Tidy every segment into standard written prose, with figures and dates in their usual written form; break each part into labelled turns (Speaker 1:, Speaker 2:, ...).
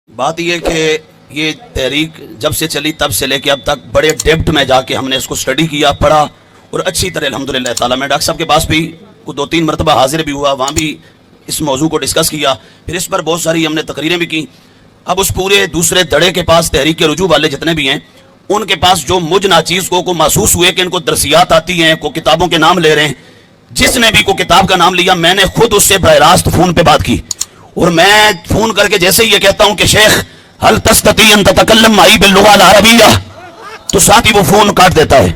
Speaker 1: بات یہ کہ یہ تحریک جب سے چلی تب سے لے کے اب تک بڑے ڈیپتھ میں جا کے ہم نے اس کو اسٹڈی کیا، پڑھا اور اچھی طرح الحمدللہ تعالیٰ میں ڈاکٹر صاحب کے پاس بھی 2-3 مرتبہ حاضر بھی ہوا، وہاں بھی اس موضوع کو ڈسکس کیا، پھر اس پر بہت ساری ہم نے تقریریں بھی کی۔ اب اس پورے دوسرے دڑے کے پاس تحریک کے رجوع والے جتنے بھی ہیں ان کے پاس جو مجھ ناچیز کو محسوس ہوئے کہ ان کو درسیات آتی ہیں، کو کتابوں کے نام لے رہے ہیں، جس نے بھی کو کتاب کا نام لیا میں نے خود اس سے براہ راست فون پہ بات کی، اور میں فون کر کے جیسے ہی یہ کہتا ہوں کہ شیخ هل تستطيع ان تتكلم معي باللغة العربية، تو ساتھ ہی وہ فون کاٹ دیتا ہے،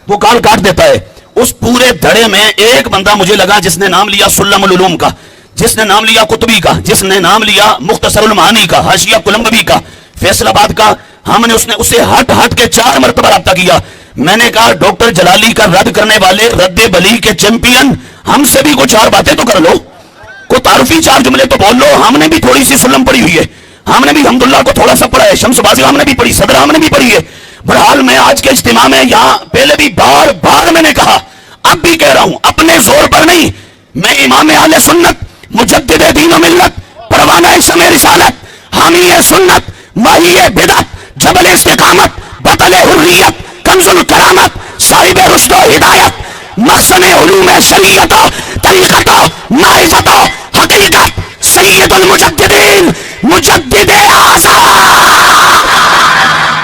Speaker 1: وہ کال کاٹ دیتا ہے۔ اس پورے دھڑے میں ایک بندہ مجھے لگا جس نے نام لیا سلم العلوم کا، جس نے نام لیا قطبی کا، جس نے نام لیا مختصر المعانی کا، حاشیہ کولمبی کا، فیصل آباد کا۔ ہم نے اسے ہٹ کے 4 مرتبہ رابطہ کیا۔ میں نے کہا ڈاکٹر جلالی کا رد کرنے والے رد بلی کے چیمپئن، ہم سے بھی کوئی 4 باتیں تو کر لو، کوئی تعارفی 4 جملے تو بول لو۔ ہم نے بھی تھوڑی سی سلم پڑھی ہوئی ہے، ہم نے بھی حمداللہ کو تھوڑا سا پڑھا ہے، شمس بازی ہم نے بھی پڑھی، صدر ہم نے بھی پڑھی ہے۔ بہرحال میں آج کے اجتماع میں یہاں پہلے بھی بار بار میں نے کہا، اب بھی کہہ رہا ہوں، اپنے زور پر نہیں، میں امام اہل سنت، مجدد دین و ملت، پروانہ شمع رسالت، حامی سنت، ماہی بدعت، جبل استقامت، بطل حریت، کنز الکرامت، صاحب رشد و ہدایت، مخزن علوم شریعت، طریقت، معرفت، حقیقت، سید المجددین، مجدد اعظم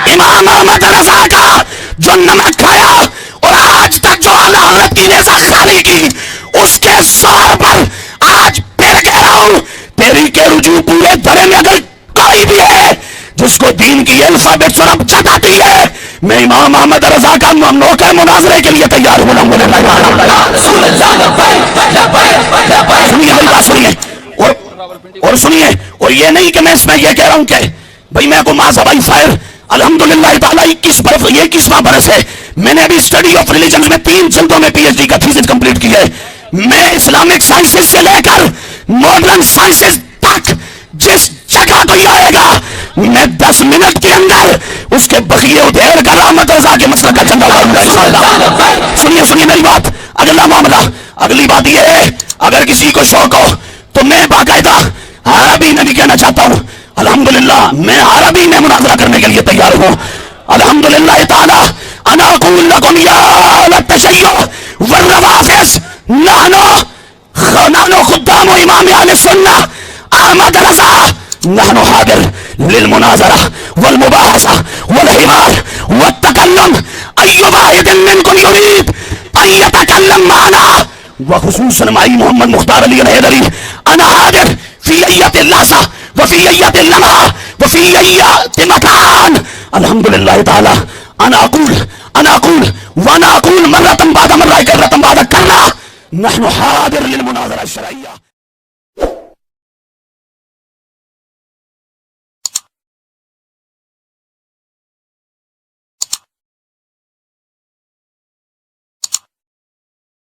Speaker 1: امام احمد رضا کا جو نمک کھایا اور آج تک جو علامت کی نیزہ خالی کی، اس کے سار پر آج پھر کہہ رہا ہوں، تیری کے رجوع پورے دھڑے میں اگر کوئی بھی ہے جس کو دین کی الفابیٹ سرب جتاتی ہے، میں امام احمد رضا کا موقع مناظرے کے لیے تیار ہوں۔ سنیے میری بات، سنیے اور سنیے، اور یہ نہیں کہ میں اس میں یہ کہہ رہا ہوں کہ بھئی میں کو ماذ ہوائی فائر، الحمدللہ تعالیٰ 21واں برس ہے، میں نے ابھی اسٹڈی آف ریلیجن میں 3 جلدوں میں پی ایچ ڈی کا تھیسس کمپلیٹ کیا ہے۔ میں اسلامک سائنسز سے لے کر ماڈرن سائنسز تک جس جگہ کوئی آئے گا، میں 10 منٹ کے اندر اس کے بخیے ادھیر کر رحمت رضا کے مسلک کا جھنڈا اڑاؤں گا انشاءاللہ۔ سنیے میری بات، اگلا معاملہ، اگلی بات یہ ہے، اگر کسی کو شوق ہو تو میں باقاعدہ عربی میں بھی کہنا چاہتا ہوں، الحمدللہ میں عربی میں مناظرہ کرنے کے لیے تیار ہوں۔ الحمدللہ تعالی انا اقول لکم یا اہل التشیع والروافض، نحن خدام امام اہل سنہ احمد رضا، نحن حاضر للمناظرہ والمباحثہ والحوار والتکلم، ای واحد منکم یرید ان یتکلم معنا، وخصوصاً معی محمد مختار علی الحیدری، انا حاضر فی ایت اللحظہ وفی ایت اللمحہ وفی ایت مکان۔ الحمدللہ تعالی انا اقول وانا اقول مرۃ بعد مرہ کرۃ بعد کرہ، نحن حاضر للمناظرہ الشرعیہ۔